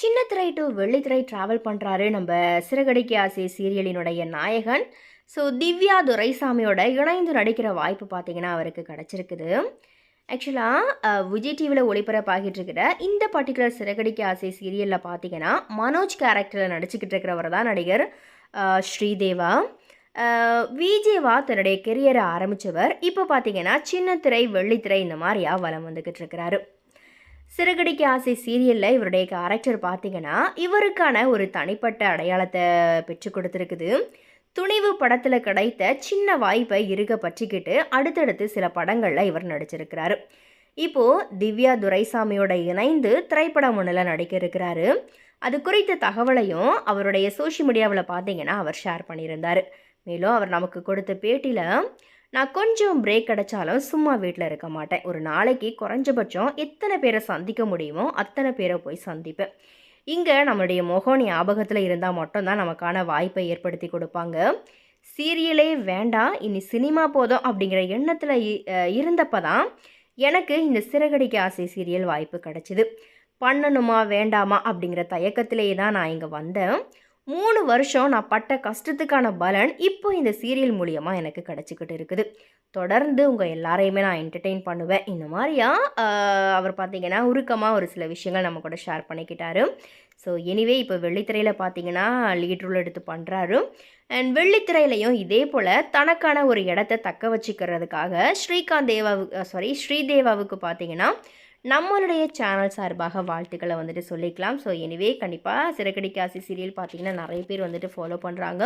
சின்ன திரை to Vellithirai travel பண்ணுறாரு நம்ம சிறகடிக்க ஆசை சீரியலினுடைய நாயகன். ஸோ திவ்யா துரைசாமியோட இணைந்து நடிக்கிற வாய்ப்பு பார்த்தீங்கன்னா அவருக்கு கிடச்சிருக்குது. ஆக்சுவலாக விஜய் டிவியில் ஒளிபரப்பாகிட்டு இருக்கிற இந்த பர்டிகுலர் சிறகடிக்க ஆசை சீரியலில் பார்த்தீங்கன்னா மனோஜ் கேரக்டரில் நடிச்சுக்கிட்டு இருக்கிறவர் தான் நடிகர் ஸ்ரீதேவா. விஜேவா தன்னுடைய கெரியரை ஆரம்பித்தவர். இப்போ பார்த்தீங்கன்னா சின்ன திரை வெள்ளித்திரை இந்த மாதிரியா வலம் வந்துக்கிட்டு இருக்கிறாரு. சிறகடிக்க ஆசை சீரியலில் இவருடைய கேரக்டர் பார்த்தீங்கன்னா இவருக்கான ஒரு தனிப்பட்ட அடையாளத்தை பெற்று கொடுத்துருக்குது. துணிவு படத்தில் கிடைத்த சின்ன வாய்ப்பை இருக்க பற்றிக்கிட்டு அடுத்தடுத்து சில படங்களில் இவர் நடிச்சிருக்கிறாரு. இப்போது திவ்யா துரைசாமியோட இணைந்து திரைப்படம் ஒன்றில் நடிக்க இருக்கிறாரு. அது குறித்த தகவலையும் அவருடைய சோஷியல் மீடியாவில் பார்த்தீங்கன்னா அவர் ஷேர் பண்ணியிருந்தார். மேலும் அவர் நமக்கு கொடுத்த பேட்டியில், நான் கொஞ்சம் பிரேக் கிடைச்சாலும் சும்மா வீட்டில் இருக்க மாட்டேன். ஒரு நாளைக்கு குறைஞ்சபட்சம் எத்தனை பேரை சந்திக்க முடியுமோ அத்தனை பேரை போய் சந்திப்பேன். இங்கே நம்மளுடைய முகம் ஞாபகத்தில் இருந்தால் மட்டும்தான் நமக்கான வாய்ப்பை ஏற்படுத்தி கொடுப்பாங்க. சீரியலே வேண்டாம், இனி சினிமா போதும் அப்படிங்கிற எண்ணத்தில் இருந்தப்போ தான் எனக்கு இந்த சிறகடிக்க ஆசை சீரியல் வாய்ப்பு கிடச்சிது. பண்ணணுமா வேண்டாமா அப்படிங்கிற தயக்கத்திலேயே தான் நான் இங்கே வந்தேன். 3 வருஷம் நான் பட்ட கஷ்டத்துக்கான பலன் இப்போ இந்த சீரியல் மூலியமாக எனக்கு கிடச்சிக்கிட்டு இருக்குது. தொடர்ந்து உங்கள் எல்லாரையுமே நான் என்டர்டெயின் பண்ணுவேன். இந்த மாதிரியா அவர் பார்த்தீங்கன்னா உருக்கமாக ஒரு சில விஷயங்கள் நம்ம கூட ஷேர் பண்ணிக்கிட்டாரு. ஸோ எனிவே இப்போ வெள்ளித்திரையில் பார்த்தீங்கன்னா லீட் ரோல் எடுத்து பண்ணுறாரு. அண்ட் வெள்ளித்திரையிலையும் இதே போல் தனக்கான ஒரு இடத்த தக்க வச்சுக்கிறதுக்காக ஸ்ரீதேவாவுக்கு பார்த்தீங்கன்னா நம்மளுடைய சேனல் சார்பாக வாழ்த்துக்களை வந்துட்டு சொல்லிக்கலாம். ஸோ எனிவே கண்டிப்பாக சிறகடிக்க ஆசை சீரியல் பார்த்தீங்கன்னா நிறைய பேர் வந்துட்டு ஃபாலோ பண்ணுறாங்க.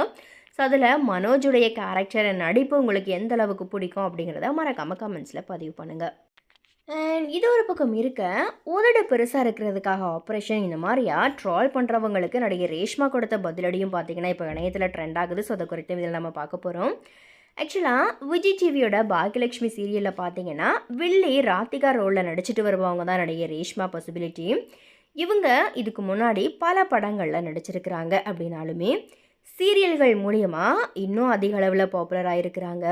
ஸோ அதில் மனோஜுடைய கேரக்டர் நடிப்பு உங்களுக்கு எந்த அளவுக்கு பிடிக்கும் அப்படிங்கிறத மறக்காமல் கமெண்ட்ஸில் பதிவு பண்ணுங்கள். அண்ட் இது ஒரு பக்கம் இருக்க, உதடு பெருசாக இருக்கிறதுக்காக ஆப்ரேஷன் இந்த மாதிரியா ட்ரால் பண்ணுறவங்களுக்கு நடிகை ரேஷ்மா கொடுத்த பதிலடியும் பார்த்தீங்கன்னா இப்போ இணையத்தில் ட்ரெண்ட் ஆகுது. ஸோ அதை குறித்து இதில் நம்ம பார்க்க போகிறோம். ஆக்சுவலாக விஜய் டிவியோட பாக்கியலட்சுமி சீரியலில் பார்த்தீங்கன்னா வில்லி ராதிகா ரோலில் நடிச்சிட்டு வருவாங்க தான் நடிகை ரேஷ்மா பாசிபிலிட்டி. இவங்க இதுக்கு முன்னாடி பல படங்களில் நடிச்சிருக்கிறாங்க. அப்படின்னாலுமே சீரியல்கள் மூலியமாக இன்னும் அதிக அளவில் பாப்புலராக இருக்கிறாங்க.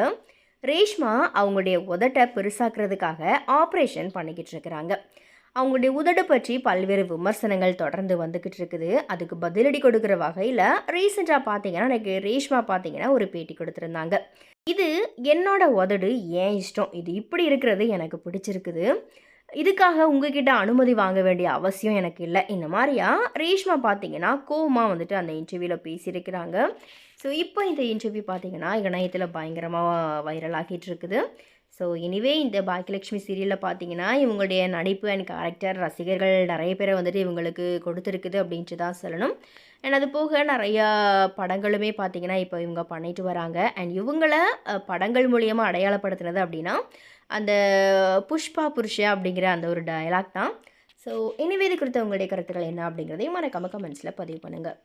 ரேஷ்மா அவங்களுடைய உதட்டை பெருசாக்குறதுக்காக ஆப்ரேஷன் பண்ணிக்கிட்டு இருக்கிறாங்க. அவங்களுடைய உதடு பற்றி பல்வேறு விமர்சனங்கள் தொடர்ந்து வந்துக்கிட்டு இருக்குது. அதுக்கு பதிலடி கொடுக்குற வகையில் ரீசெண்டாக பார்த்தீங்கன்னா எனக்கு ரேஷ்மா பார்த்தீங்கன்னா ஒரு பேட்டி கொடுத்துருந்தாங்க. இது என்னோட உதடு, ஏன் இஷ்டம், இது இப்படி இருக்கிறது எனக்கு பிடிச்சிருக்குது, இதுக்காக உங்ககிட்ட அனுமதி வாங்க வேண்டிய அவசியம் எனக்கு இல்லை. இந்த மாதிரியா ரேஷ்மா பார்த்தீங்கன்னா கோவமாக வந்துட்டு அந்த இன்டர்வியூவில் பேசியிருக்கிறாங்க. ஸோ இப்போ இந்த இன்டர்வியூ பார்த்தீங்கன்னா இணையத்தில் பயங்கரமாக வைரல் ஆகிட்டு இருக்குது. ஸோ எனிவே இந்த பாக்கியலட்சுமி சீரியலில் பார்த்தீங்கன்னா இவங்களுடைய நடிப்பு அண்ட் கேரக்டர் ரசிகர்கள் நிறைய பேரை வந்துட்டு இவங்களுக்கு கொடுத்துருக்குது அப்படின்ட்டு தான் சொல்லணும். அண்ட் அது போக நிறையா படங்களுமே பார்த்தீங்கன்னா இப்போ இவங்க பண்ணிட்டு வராங்க. அண்ட் இவங்கள படங்கள் மூலியமாக அடையாளப்படுத்துனது அப்படின்னா அந்த புஷ்பா புருஷா அப்படிங்கிற அந்த ஒரு டயலாக் தான். ஸோ எனிவே இது குறித்த உங்களுடைய கருத்துக்கள் என்ன அப்படிங்கிறதையும் மறக்காம கமெண்ட்ஸில் பதிவு பண்ணுங்கள்.